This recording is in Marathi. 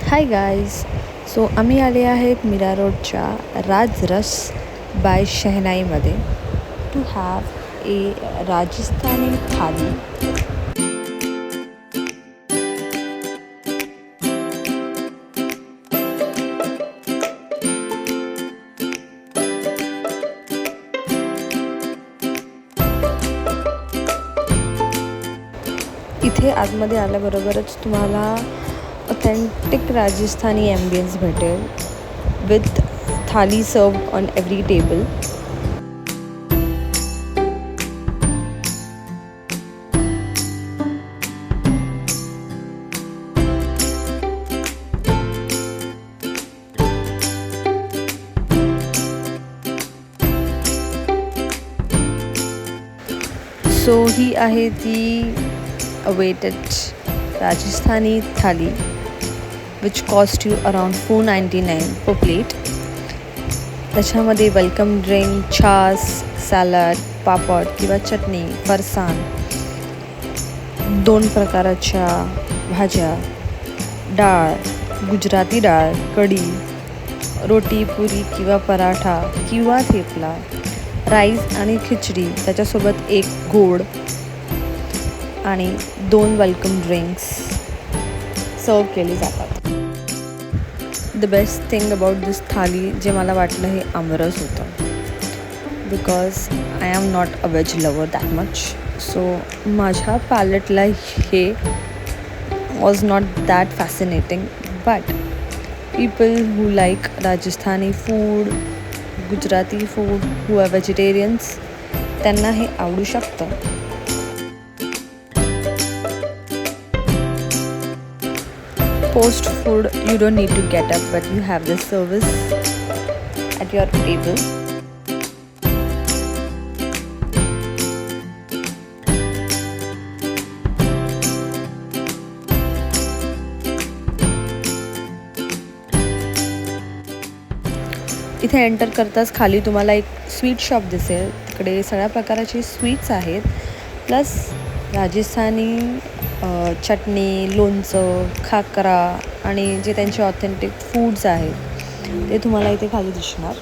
Hi guys. सो आम्ही आले आहेत मीरा रोडच्या राजरस बाय शहनाईमध्ये to have a Rajasthani thali. इथे आतमध्ये आल्याबरोबरच तुम्हाला ऑथेंटिक राजस्थानी ॲम्बियन्स भेटेल with thali served on every table. So ही आहे ती awaited Rajasthani thali which cost you around $4.99 per plate. त्याच्यामध्ये वेलकम ड्रिंक, छास, सॅलड, पापड किंवा चटणी, फरसाण, 2 प्रकारच्या भाज्या, डाळ, गुजराती डाळ, कढी, रोटी, पुरी किंवा पराठा किंवा थेपला, राईस आणि खिचडी, त्याच्यासोबत एक गोड आणि 2 वेलकम ड्रिंक्स सर्व केली जातात. The best thing about this thali जे मला वाटलं हे आमरस होतं, because I am not a veg lover that much. So माझ्या पॅलेटला हे was not that fascinating, but people who like Rajasthani food, Gujarati food, who are vegetarians, त्यांना हे आवडू शकतं. Post food, you don't need to get up, but you have this service at your table. इथे एंटर करताच खाली तुम्हाला एक स्वीट शॉप दिसेल. तिकडे सगळ्या प्रकारचे स्वीट्स आहेत, प्लस राजस्थानी चटणी, लोणचं, खाकरा आणि जे त्यांचे ऑथेंटिक फूड्स आहेत ते तुम्हाला इथे खाली दिसणार.